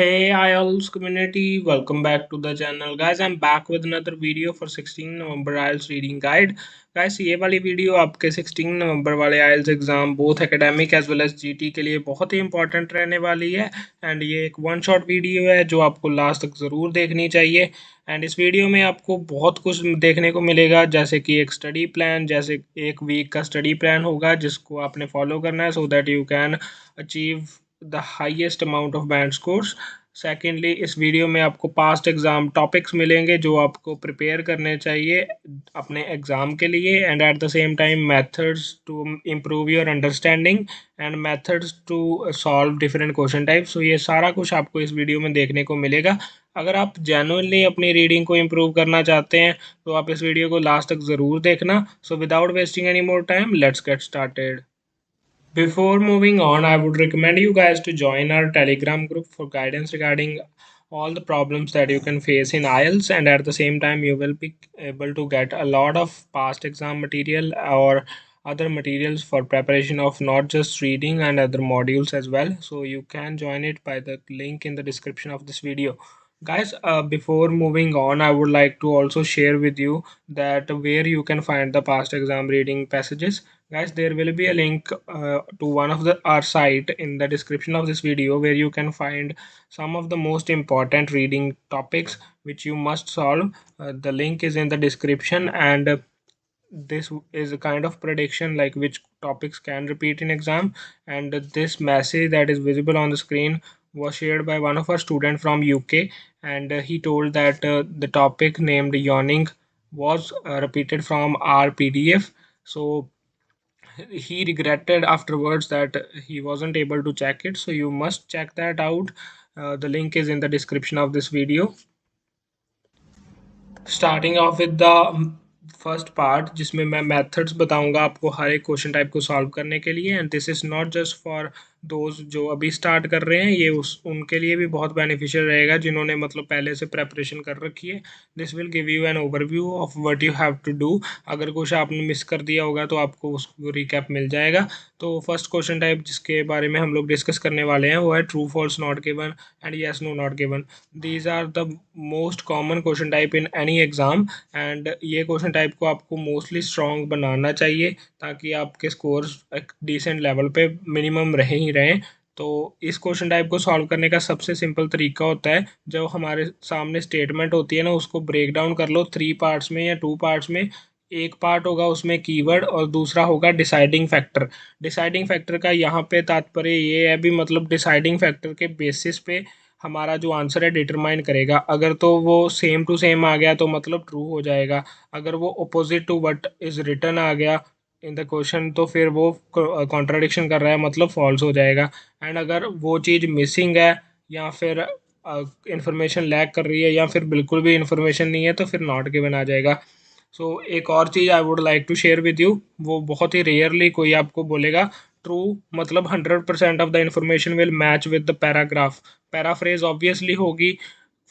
Hey IELTS community, welcome back to the channel. Guys, I'm back with another video for 16 November IELTS reading guide. Guys, ये वाली video आपके 16 नवंबर वाले IELTS exam both academic as well as GT के लिए बहुत ही important रहने वाली है। एंड ये एक वन शॉट वीडियो है जो आपको लास्ट तक ज़रूर देखनी चाहिए। एंड इस वीडियो में आपको बहुत कुछ देखने को मिलेगा, जैसे कि एक स्टडी प्लान, जैसे एक वीक का स्टडी प्लान होगा जिसको आपने फॉलो करना है so that you can achieve the highest amount of band scores. Secondly, इस वीडियो में आपको पास्ट एग्जाम टॉपिक्स मिलेंगे जो आपको प्रिपेयर करने चाहिए अपने एग्जाम के लिए, and at the same time methods to improve your understanding and methods to solve different question types. So ये सारा कुछ आपको इस वीडियो में देखने को मिलेगा। अगर आप जेन्युइनली अपनी रीडिंग को इम्प्रूव करना चाहते हैं तो आप इस वीडियो को लास्ट तक ज़रूर देखना। So without wasting any more time, let's get started. Before moving on, I would recommend you guys to join our Telegram group for guidance regarding all the problems that you can face in IELTS, and at the same time, you will be able to get a lot of past exam material or other materials for preparation of not just reading and other modules as well. So you can join it by the link in the description of this video. Guys, before moving on, I would like to also share with you that where you can find the past exam reading passages. Guys, there will be a link to one of the our site in the description of this video where you can find some of the most important reading topics which you must solve. The link is in the description, and this is a kind of prediction like which topics can repeat in exam. And this message that is visible on the screen was shared by one of our student from UK, and he told that the topic named yawning was repeated from our PDF. So he regretted afterwards that he wasn't able to check it, so you must check that out. The link is in the description of this video. Starting off with the first part जिसमें मैं methods बताऊंगा आपको हर एक question type को solve करने के लिए, and this is not just for those जो अभी स्टार्ट कर रहे हैं, ये उनके लिए भी बहुत बेनिफिशियल रहेगा जिन्होंने मतलब पहले से प्रेपरेशन कर रखी है। This will give you an overview of what you have to do. अगर कुछ आपने मिस कर दिया होगा तो आपको उसको रिकैप मिल जाएगा। तो फर्स्ट क्वेश्चन टाइप जिसके बारे में हम लोग डिस्कस करने वाले हैं वो है true false not given and yes no not given. These are the most common question type in any exam, and ये क्वेश्चन टाइप को आपको मोस्टली स्ट्रॉन्ग बनाना चाहिए ताकि आपके स्कोर्स एक डिसेंट लेवल पे मिनिमम रहे ही रहें। तो इस क्वेश्चन टाइप को सॉल्व करने का सबसे सिंपल तरीका होता है, जब हमारे सामने स्टेटमेंट होती है ना, उसको ब्रेक डाउन कर लो 3 पार्ट्स में या 2 पार्ट्स में। एक पार्ट होगा उसमें कीवर्ड और दूसरा होगा डिसाइडिंग फैक्टर। डिसाइडिंग फैक्टर का यहाँ पे तात्पर्य ये है भी, मतलब डिसाइडिंग फैक्टर के बेसिस पे हमारा जो आंसर है डिटरमाइन करेगा। अगर तो वो सेम टू सेम आ गया तो मतलब ट्रू हो जाएगा, अगर वो opposite to what is written आ गया इन द क्वेश्चन तो फिर वो कॉन्ट्राडिक्शन कर रहा है, मतलब फॉल्स हो जाएगा। एंड अगर वो चीज़ मिसिंग है या फिर इंफॉर्मेशन लैक कर रही है या फिर बिल्कुल भी इंफॉर्मेशन नहीं है तो फिर नॉट गिवन आ जाएगा। सो एक और चीज़ I would like to share with you, वो बहुत ही रेयरली कोई आपको बोलेगा ट्रू, मतलब 100% of the information will match with the paragraph. Paraphrase obviously होगी।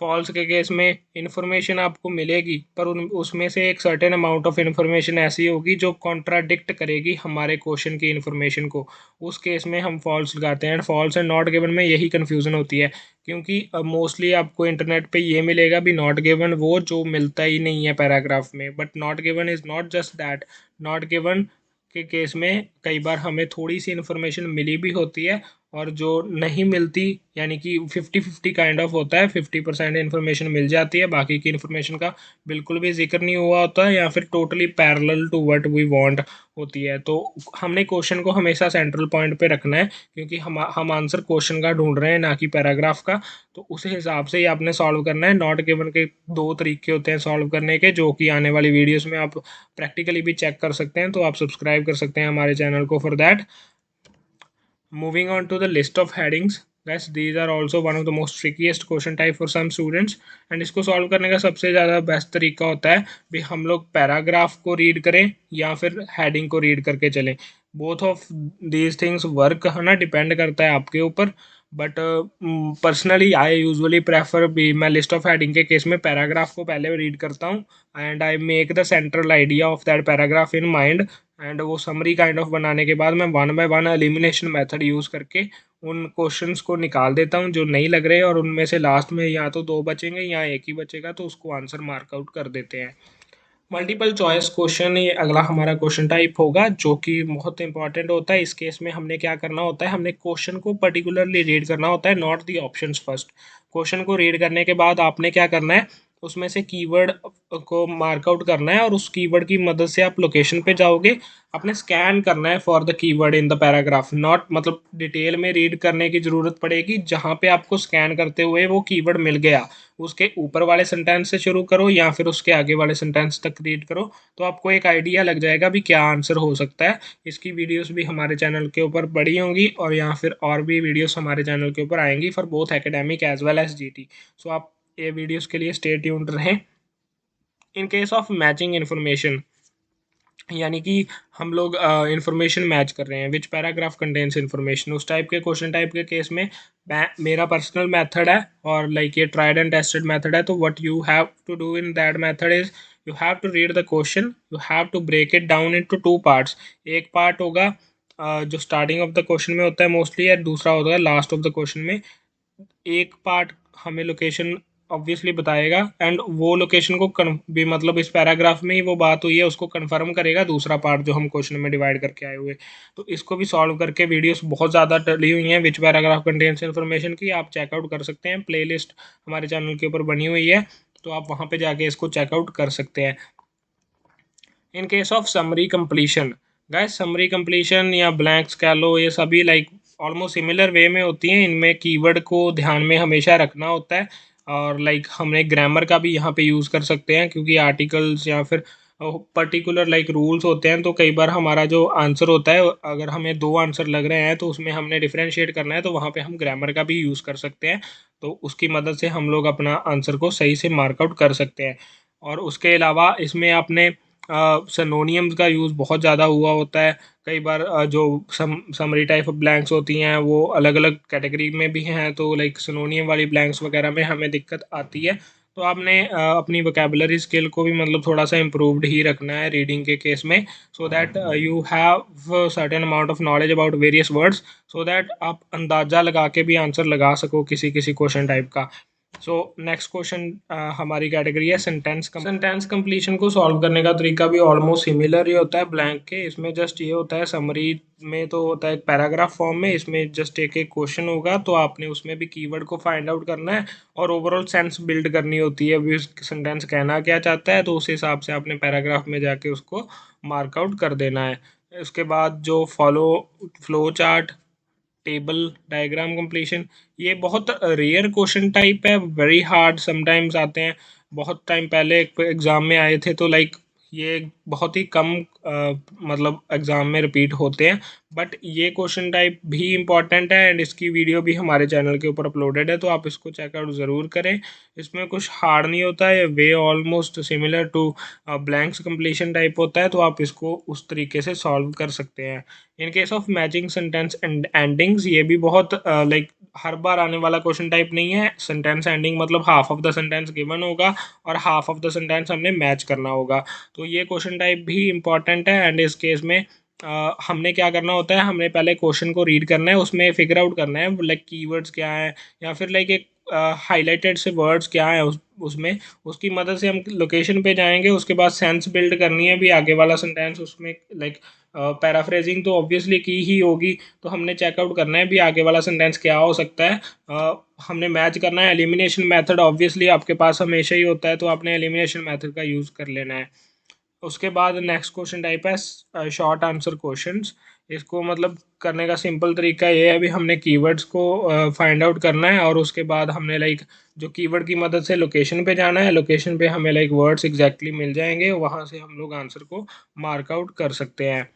फॉल्स के केस में इंफॉर्मेशन आपको मिलेगी पर उसमें से एक सर्टेन अमाउंट ऑफ इंफॉर्मेशन ऐसी होगी जो कॉन्ट्राडिक्ट करेगी हमारे क्वेश्चन की इंफॉर्मेशन को। उस केस में हम फॉल्स लगाते हैं, and false and not given में यही कन्फ्यूज़न होती है, क्योंकि मोस्टली आपको इंटरनेट पे ये मिलेगा भी नॉट गिवन वो जो मिलता ही नहीं है पैराग्राफ में। But not given is not just that. Not given के केस में कई बार हमें थोड़ी सी इन्फॉर्मेशन मिली भी होती है और जो नहीं मिलती, यानी कि 50-50 काइंड ऑफ होता है। 50% इन्फॉर्मेशन मिल जाती है, बाकी की इन्फॉर्मेशन का बिल्कुल भी जिक्र नहीं हुआ होता है या फिर totally parallel to what we want होती है। तो हमने क्वेश्चन को हमेशा सेंट्रल पॉइंट पे रखना है, क्योंकि हम आंसर क्वेश्चन का ढूंढ रहे हैं ना कि पैराग्राफ का। तो उस हिसाब से ही आपने सॉल्व करना है। नॉट गिवन के 2 तरीके होते हैं सॉल्व करने के, जो कि आने वाली वीडियोज़ में आप प्रैक्टिकली भी चेक कर सकते हैं, तो आप सब्सक्राइब कर सकते हैं हमारे चैनल को for that. Moving on to the list of headings, guys, these are also one of the most trickiest question type for some students, and इसको सॉल्व करने का सबसे ज़्यादा बेस्ट तरीका होता है भी हम लोग पैराग्राफ को रीड करें या फिर हेडिंग को रीड करके चलें। Both of these things work है ना, डिपेंड करता है आपके ऊपर। But personally I usually prefer भी, मैं लिस्ट ऑफ हेडिंग के केस में पैराग्राफ को पहले रीड करता हूँ and I make the central idea of that paragraph in mind, and वो समरी काइंड ऑफ बनाने के बाद मैं 1 बाय 1 एलिमिनेशन मेथड यूज़ करके उन क्वेश्चंस को निकाल देता हूँ जो नहीं लग रहे, और उनमें से लास्ट में या तो 2 बचेंगे या एक ही बचेगा, तो उसको आंसर मार्कआउट कर देते हैं। मल्टीपल चॉइस क्वेश्चन ये अगला हमारा क्वेश्चन टाइप होगा, जो कि बहुत इंपॉर्टेंट होता है। इस केस में हमने क्या करना होता है, हमने क्वेश्चन को पर्टिकुलरली रीड करना होता है, not the options first. Question को रीड करने के बाद आपने क्या करना है, उसमें से कीवर्ड को मार्कआउट करना है, और उस कीवर्ड की मदद से आप लोकेशन पे जाओगे। आपने स्कैन करना है for the keyword in the paragraph, not मतलब डिटेल में रीड करने की ज़रूरत पड़ेगी। जहाँ पे आपको स्कैन करते हुए वो कीवर्ड मिल गया, उसके ऊपर वाले सेंटेंस से शुरू करो या फिर उसके आगे वाले सेंटेंस तक रीड करो, तो आपको एक आइडिया लग जाएगा भी क्या आंसर हो सकता है। इसकी वीडियोस भी हमारे चैनल के ऊपर बड़ी होंगी, और या फिर और भी वीडियोस हमारे चैनल के ऊपर आएंगी for both academic as well as GT. So आप ये वीडियोस के लिए स्टे ट्यून्ड रहें। In case of matching information, यानी कि हम लोग इंफॉर्मेशन मैच कर रहे हैं, विच पैराग्राफ कंटेन्स इन्फॉर्मेशन, उस टाइप के क्वेश्चन टाइप के केस में मेरा पर्सनल मेथड है, और लाइक ये ट्राइड एंड टेस्टेड मेथड है। तो what you have to do in that method is, you have to read the question, you have to break it down into 2 parts. एक part होगा जो starting of the question में होता है mostly, या दूसरा होता है लास्ट ऑफ द क्वेश्चन में। एक पार्ट हमें लोकेशन ऑब्वियसली बताएगा, एंड वो लोकेशन को भी मतलब इस पैराग्राफ में ही वो बात हुई है उसको कंफर्म करेगा दूसरा पार्ट जो हम क्वेश्चन में डिवाइड करके आए हुए। तो इसको भी सॉल्व करके वीडियोस बहुत ज़्यादा डली हुई हैं विच पैराग्राफ कंटेन्स इन्फॉर्मेशन की, आप चेकआउट कर सकते हैं। प्लेलिस्ट हमारे चैनल के ऊपर बनी हुई है, तो आप वहाँ पे जाके इसको चेकआउट कर सकते हैं। इन case of summary completion, guys summary completion या ब्लैंक्स कह लो, ये सभी लाइक ऑलमोस्ट सिमिलर वे में होती हैं। इनमें कीवर्ड को ध्यान में हमेशा रखना होता है, और लाइक हमने ग्रामर का भी यहाँ पे यूज़ कर सकते हैं, क्योंकि आर्टिकल्स या फिर पर्टिकुलर लाइक रूल्स होते हैं। तो कई बार हमारा जो आंसर होता है, अगर हमें 2 आंसर लग रहे हैं तो उसमें हमने डिफ्रेंशिएट करना है, तो वहाँ पे हम ग्रामर का भी यूज़ कर सकते हैं। तो उसकी मदद से हम लोग अपना आंसर को सही से मार्कआउट कर सकते हैं। और उसके अलावा इसमें आपने सिनोनियम्स का यूज़ बहुत ज़्यादा हुआ होता है। कई बार जो समरी टाइप ऑफ ब्लैंक्स होती हैं वो अलग अलग कैटेगरी में भी हैं, तो लाइक सिनोनियम वाली ब्लैंक्स वगैरह में हमें दिक्कत आती है। तो आपने अपनी वोकेबलरी स्किल को भी मतलब थोड़ा सा इम्प्रूव्ड ही रखना है रीडिंग के केस में, so that you have certain amount of knowledge about various words, so that आप अंदाज़ा लगा के भी आंसर लगा सको किसी किसी क्वेश्चन टाइप का। सो नेक्स्ट क्वेश्चन हमारी कैटेगरी है सेंटेंस कंप्लीशन को सॉल्व करने का तरीका भी ऑलमोस्ट सिमिलर ही होता है ब्लैंक के। इसमें जस्ट ये होता है, समरी में तो होता है पैराग्राफ फॉर्म में, इसमें जस्ट एक एक क्वेश्चन होगा, तो आपने उसमें भी कीवर्ड को फाइंड आउट करना है और ओवरऑल सेंस बिल्ड करनी होती है, अभी सेंटेंस कहना क्या चाहता है, तो उस हिसाब से आपने पैराग्राफ में जाके उसको मार्कआउट कर देना है। उसके बाद जो flow chart, table, diagram completion, ये बहुत रेयर क्वेश्चन टाइप है, वेरी हार्ड समटाइम्स आते हैं। बहुत टाइम पहले एक एग्ज़ाम में आए थे, तो लाइक ये बहुत ही कम मतलब एग्ज़ाम में रिपीट होते हैं, बट ये क्वेश्चन टाइप भी इम्पॉर्टेंट है, एंड इसकी वीडियो भी हमारे चैनल के ऊपर अपलोडेड है, तो आप इसको चेकआउट ज़रूर करें। इसमें कुछ हार्ड नहीं होता है, वे almost similar to blanks completion type होता है, तो आप इसको उस तरीके से सॉल्व कर सकते हैं। इन case of matching sentence and endings, ये भी बहुत लाइक हर बार आने वाला क्वेश्चन टाइप नहीं है। सेंटेंस एंडिंग मतलब half of the sentence given होगा और हाफ ऑफ द सेंटेंस हमने मैच करना होगा, तो ये क्वेश्चन टाइप भी इंपॉर्टेंट है। एंड इस केस में हमने क्या करना होता है, हमने पहले क्वेश्चन को रीड करना है, उसमें फिगर आउट करना है लाइक कीवर्ड्स क्या है, या फिर लाइक एक हाईलाइटेड से वर्ड्स क्या है उसमें, उसकी मदद से हम लोकेशन पे जाएंगे। उसके बाद सेंस बिल्ड करनी है भी आगे वाला सेंटेंस, उसमें लाइक पैराफ्रेजिंग तो ऑब्वियसली की ही होगी, तो हमने चेकआउट करना है भी आगे वाला सेंटेंस क्या हो सकता है। हमने मैच करना है। एलिमिनेशन मेथड ऑब्वियसली आपके पास हमेशा ही होता है, तो आपने एलिमिनेशन मेथड का यूज़ कर लेना है। उसके बाद नेक्स्ट क्वेश्चन टाइप है शॉर्ट आंसर क्वेश्चंस। इसको मतलब करने का सिंपल तरीका ये है, अभी हमने कीवर्ड्स को फाइंड आउट करना है, और उसके बाद हमने लाइक जो कीवर्ड की मदद से लोकेशन पे जाना है, लोकेशन पे हमें लाइक वर्ड्स एग्जैक्टली मिल जाएंगे, वहाँ से हम लोग आंसर को मार्क आउट कर सकते हैं।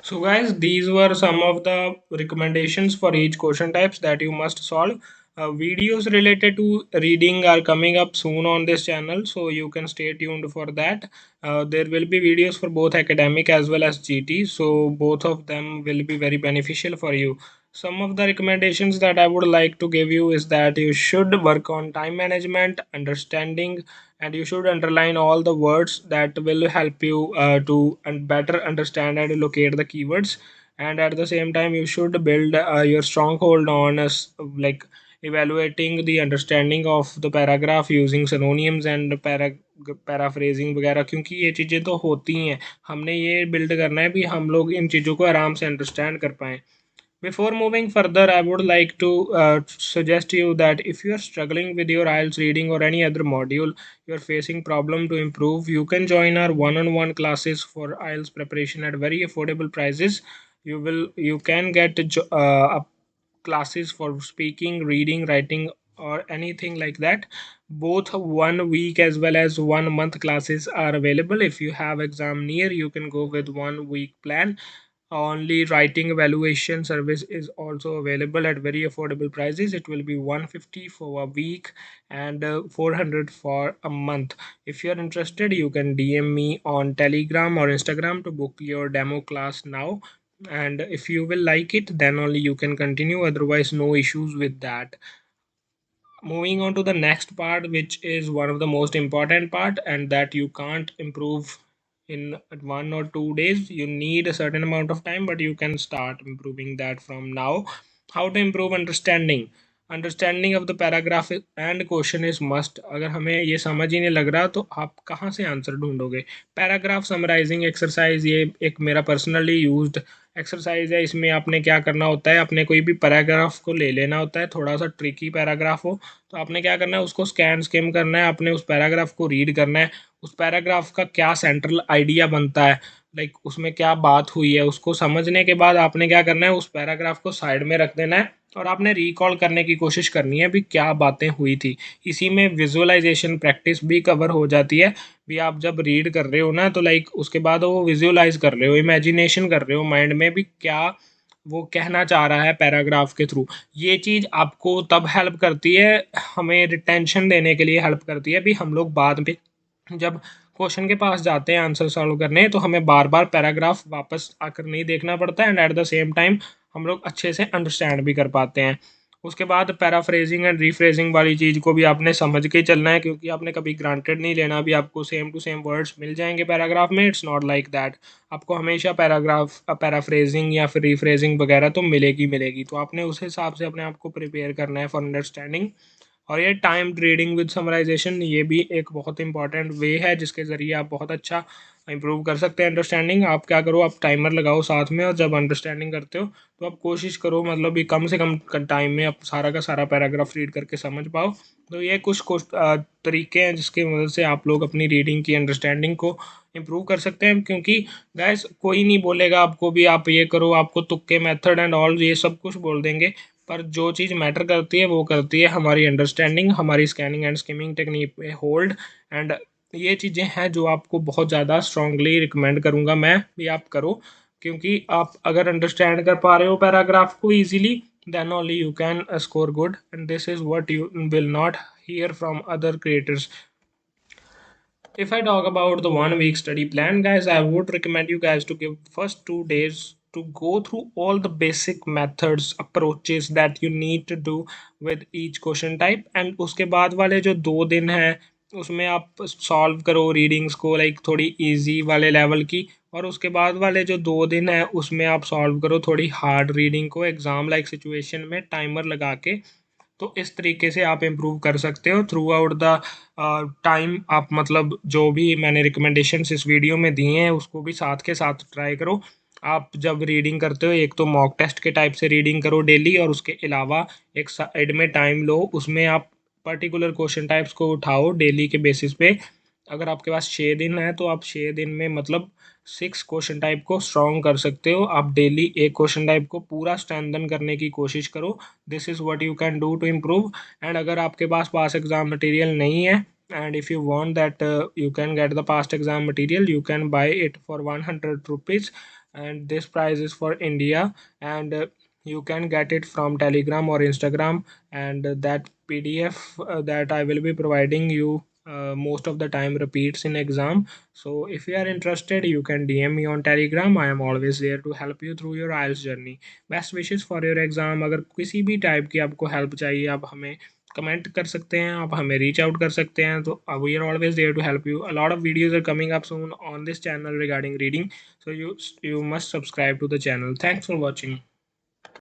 So guys, these were some of the recommendations for each question types that you must solve. Videos related to reading are coming up soon on this channel, so you can stay tuned for that. There will be videos for both academic as well as GT, so both of them will be very beneficial for you. Some of the recommendations that I would like to give you is that you should work on time management, understanding, and you should underline all the words that will help you to better understand and locate the keywords. and at the same time you should build your stronghold on like evaluating the understanding of the paragraph using synonyms and paraphrasing वगैरह, क्योंकि ये चीज़ें तो होती हैं, हमने ये build करना है भी हम लोग इन चीज़ों को आराम से अंडरस्टैंड कर पाएँ. Before moving further, I would like to suggest you that if you are struggling with your IELTS reading or any other module, you are facing problem to improve, you can join our one-on-one classes for IELTS preparation at very affordable prices. You can get classes for speaking, reading, writing, or anything like that. Both 1 week as well as 1 month classes are available. If you have exam near, you can go with 1 week plan. Only writing evaluation service is also available at very affordable prices. It will be 150 for a week and 400 for a month. If you are interested, you can DM me on Telegram or Instagram to book your demo class now. And if you will like it, then only you can continue. Otherwise, no issues with that. Moving on to the next part, which is one of the most important part, and that you can't improve in 1 or 2 days. You need a certain amount of time, but you can start improving that from now. How to improve understanding of the paragraph and question is must. अगर हमें ये समझ ही नहीं लग रहा तो आप कहाँ से आंसर ढूंढोगे. पैराग्राफ समराइजिंग एक्सरसाइज, ये एक मेरा पर्सनली यूज्ड एक्सरसाइज है. इसमें आपने क्या करना होता है, आपने कोई भी पैराग्राफ को ले लेना होता है, थोड़ा सा ट्रिकी पैराग्राफ हो तो आपने क्या करना है, उसको स्कैन स्किम करना है, आपने उस पैराग्राफ को रीड करना है, उस पैराग्राफ का क्या सेंट्रल आइडिया बनता है, लाइक उसमें क्या बात हुई है, उसको समझने के बाद आपने क्या करना है, उस पैराग्राफ को साइड में रख देना है और आपने रिकॉल करने की कोशिश करनी है भी क्या बातें हुई थी. इसी में विजुअलाइजेशन प्रैक्टिस भी कवर हो जाती है भी. आप जब रीड कर रहे हो ना तो लाइक उसके बाद वो विजुअलाइज कर रहे हो, इमेजिनेशन कर रहे हो माइंड में भी क्या वो कहना चाह रहा है पैराग्राफ के थ्रू. ये चीज़ आपको तब हेल्प करती है, हमें रिटेंशन देने के लिए हेल्प करती है भी. हम लोग बाद में जब क्वेश्चन के पास जाते हैं आंसर सॉल्व करने तो हमें बार बार पैराग्राफ वापस आकर नहीं देखना पड़ता है, and at the same time हम लोग अच्छे से अंडरस्टैंड भी कर पाते हैं. उसके बाद पैराफ्रेजिंग एंड रीफ्रेजिंग वाली चीज़ को भी आपने समझ के चलना है, क्योंकि आपने कभी ग्रांटेड नहीं लेना भी आपको सेम टू सेम वर्ड्स मिल जाएंगे पैराग्राफ में. It's not like that. आपको हमेशा पैराफ्रेजिंग या फिर रीफ्रेजिंग वगैरह तो मिलेगी मिलेगी, तो आपने उस हिसाब से अपने आप को प्रिपेयर करना है फॉर अंडरस्टैंडिंग. और ये टाइम रीडिंग विद समराइजेशन, ये भी एक बहुत इंपॉर्टेंट वे है जिसके ज़रिए आप बहुत अच्छा इंप्रूव कर सकते हैं अंडरस्टैंडिंग. आप क्या करो, आप टाइमर लगाओ साथ में, और जब अंडरस्टैंडिंग करते हो तो आप कोशिश करो मतलब ये कम से कम टाइम में आप सारा का सारा पैराग्राफ रीड करके समझ पाओ. तो ये कुछ तरीके हैं जिसकी मदद से आप लोग अपनी रीडिंग की अंडरस्टैंडिंग को इम्प्रूव कर सकते हैं. क्योंकि गैस कोई नहीं बोलेगा आपको भी आप ये करो, आपको तुक्के मेथड एंड ऑल ये सब कुछ बोल देंगे, पर जो चीज़ मैटर करती है वो करती है हमारी अंडरस्टैंडिंग, हमारी स्कैनिंग एंड स्किमिंग टेक्निक पे होल्ड. एंड ये चीज़ें हैं जो आपको बहुत ज़्यादा स्ट्रांगली रिकमेंड करूँगा मैं भी आप करो, क्योंकि आप अगर अंडरस्टैंड कर पा रहे हो पैराग्राफ को easily, then only you can score good, and this is what you will not hear from other creators. If I talk about the 1 week study plan, guys, I would recommend you guys to give first 2 days to go through all the basic methods, approaches that you need to do with each question type. And उसके बाद वाले जो 2 दिन हैं उसमें आप solve करो readings को लाइक थोड़ी इजी वाले लेवल की, और उसके बाद वाले जो 2 दिन हैं उसमें आप सॉल्व करो थोड़ी हार्ड रीडिंग को एग्ज़ाम लाइक सिचुएशन में टाइमर लगा के. तो इस तरीके से आप इम्प्रूव कर सकते हो थ्रू आउट द टाइम. आप मतलब जो भी मैंने रिकमेंडेशंस इस वीडियो में दिए हैं उसको भी साथ के साथ ट्राई करो. आप जब रीडिंग करते हो एक तो मॉक टेस्ट के टाइप से रीडिंग करो डेली, और उसके अलावा एक साइड में टाइम लो, उसमें आप पर्टिकुलर क्वेश्चन टाइप्स को उठाओ डेली के बेसिस पे. अगर आपके पास 6 दिन है तो आप 6 दिन में मतलब 6 क्वेश्चन टाइप को स्ट्रॉन्ग कर सकते हो. आप डेली एक क्वेश्चन टाइप को पूरा स्ट्रेंथन करने की कोशिश करो. This is what you can do to improve. And अगर आपके पास पास एग्ज़ाम मटेरियल नहीं है, and if you want that you can get the past exam material, you can buy it for 100 rupees, and this price is for India. And you can get it from Telegram or Instagram, and that PDF that I will be providing you most of the time repeats in exam. So if you are interested, you can DM me on Telegram. I am always there to help you through your IELTS journey. Best wishes for your exam. अगर किसी भी type की आपको help चाहिए, आप हमें comment कर सकते हैं, आप हमें रीच आउट कर सकते हैं। तो we are always there to help you. A lot of videos are coming up soon on this channel regarding reading, so you must subscribe to the channel. Thanks for watching.